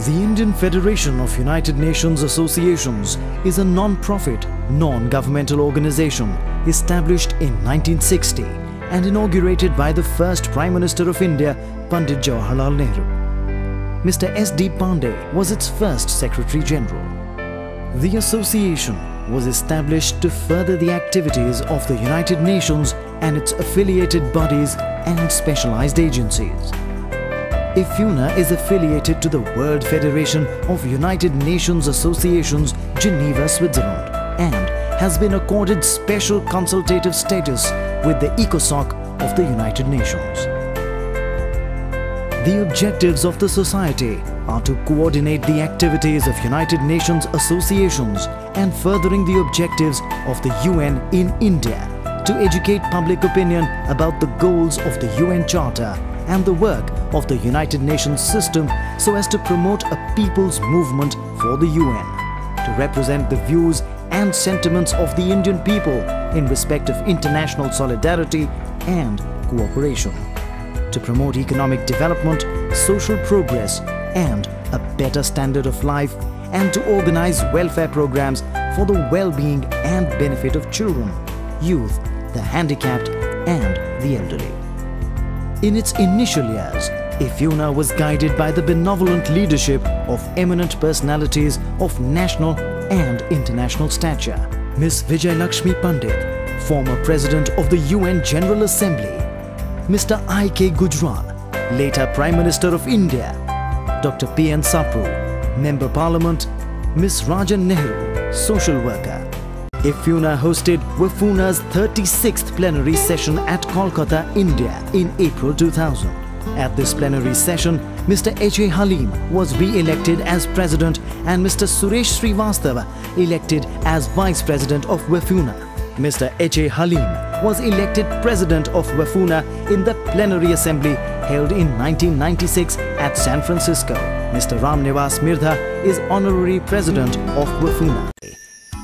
The Indian Federation of United Nations Associations is a non-profit, non-governmental organization established in 1960 and inaugurated by the first Prime Minister of India, Pandit Jawaharlal Nehru. Mr. S.D. Pandey was its first Secretary General. The association was established to further the activities of the United Nations and its affiliated bodies and specialized agencies. Ifuna is affiliated to the World Federation of United Nations Associations, Geneva, Switzerland, and has been accorded special consultative status with the ECOSOC of the United Nations. The objectives of the society are to coordinate the activities of United Nations associations and furthering the objectives of the UN in India, to educate public opinion about the goals of the UN Charter and the work of the United Nations system so as to promote a people's movement for the UN, to represent the views and sentiments of the Indian people in respect of international solidarity and cooperation, to promote economic development, social progress and a better standard of life, and to organize welfare programs for the well-being and benefit of children, youth, the handicapped and the elderly. In its initial years, Ifuna was guided by the benevolent leadership of eminent personalities of national and international stature. Ms. Vijayalakshmi Pandit, former President of the UN General Assembly, Mr. I.K. Gujral, later Prime Minister of India, Dr. P.N. Sapru, Member Parliament, Ms. Rajan Nehru, social worker. Ifuna hosted WIFUNA's 36th plenary session at Kolkata, India in April 2000. At this plenary session, Mr. H.A. Halim was re-elected as President and Mr. Suresh Srivastava elected as Vice President of WIFUNA. Mr. H.A. Halim was elected President of WIFUNA in the plenary assembly held in 1996 at San Francisco. Mr. Ramnivas Mirdha is Honorary President of WIFUNA.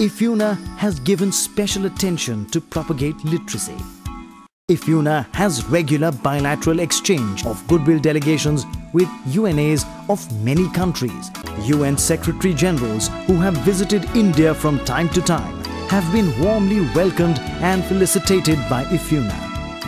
Ifuna has given special attention to propagate literacy. Ifuna has regular bilateral exchange of goodwill delegations with UNAs of many countries. UN Secretary Generals who have visited India from time to time have been warmly welcomed and felicitated by Ifuna.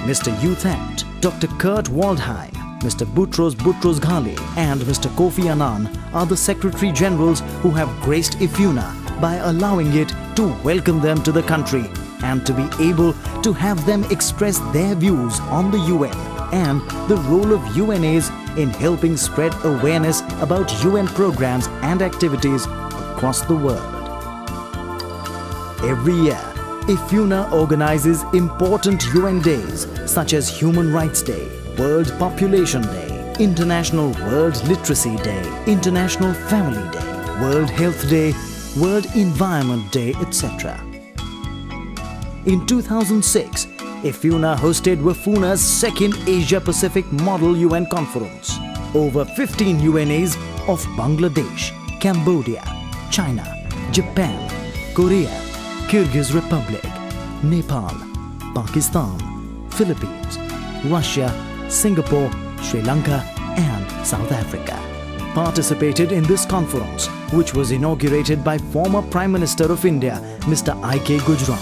Mr. Youthant, Dr. Kurt Waldheim, Mr. Boutros Boutros-Ghali and Mr. Kofi Annan are the Secretary Generals who have graced Ifuna by allowing it to welcome them to the country and to be able to have them express their views on the UN and the role of UNAs in helping spread awareness about UN programs and activities across the world. Every year, Ifuna organizes important UN days such as Human Rights Day, World Population Day, International World Literacy Day, International Family Day, World Health Day, World Environment Day, etc. In 2006, Ifuna hosted WIFUNA's second Asia-Pacific Model UN Conference. Over 15 UNAs of Bangladesh, Cambodia, China, Japan, Korea, Kyrgyz Republic, Nepal, Pakistan, Philippines, Russia, Singapore, Sri Lanka and South Africa participated in this conference, which was inaugurated by former Prime Minister of India, Mr. I.K. Gujral.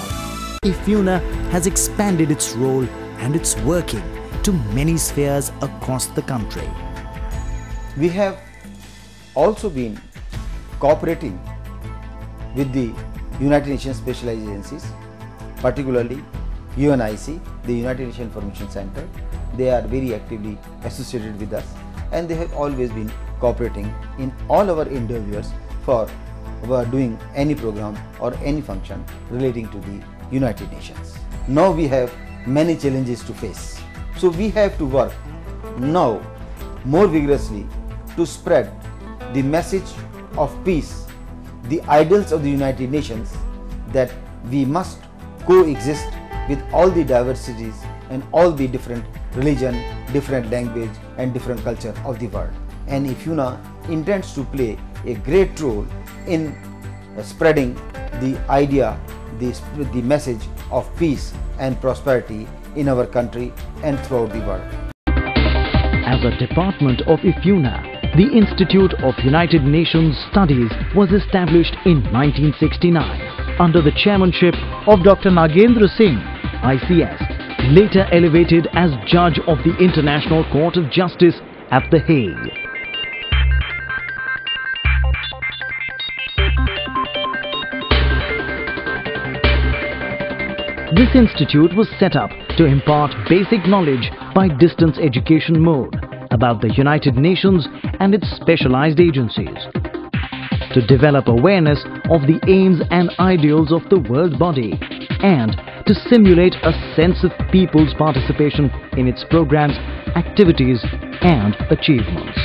Ifuna has expanded its role and its working to many spheres across the country. We have also been cooperating with the United Nations Specialized Agencies, particularly UNIC, the United Nations Information Center. They are very actively associated with us and they have always been cooperating in all our endeavors for doing any program or any function relating to the United Nations. Now we have many challenges to face. So we have to work now more vigorously to spread the message of peace, the ideals of the United Nations, that we must coexist with all the diversities and all the different religion, different language and different culture of the world. And Ifuna intends to play a great role in spreading the idea, the message of peace and prosperity in our country and throughout the world. As a department of Ifuna, The Institute of United Nations Studies was established in 1969 under the chairmanship of Dr. Nagendra Singh, ICS, later elevated as Judge of the International Court of Justice at The Hague. This institute was set up to impart basic knowledge by distance education mode about the United Nations and its specialized agencies, to develop awareness of the aims and ideals of the world body, and to simulate a sense of people's participation in its programs, activities and achievements.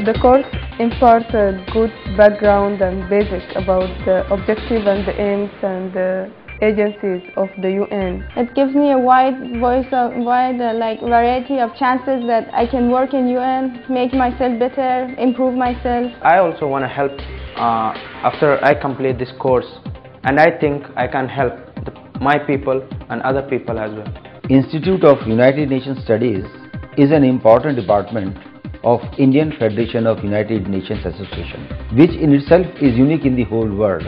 The course imparts a good background and basic about the objective and the aims and the agencies of the UN. It gives me a wide variety of chances that I can work in UN, make myself better, improve myself. I also want to help after I complete this course, and I think I can help my people and other people as well. Institute of United Nations Studies is an important department of Indian Federation of United Nations Association, which in itself is unique in the whole world,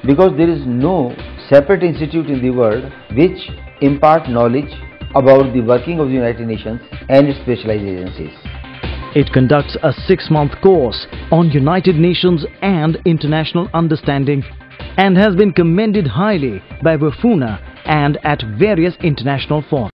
because there is no separate institute in the world which impart knowledge about the working of the United Nations and its specialized agencies. It conducts a 6-month course on United Nations and international understanding and has been commended highly by Ifuna and at various international forums.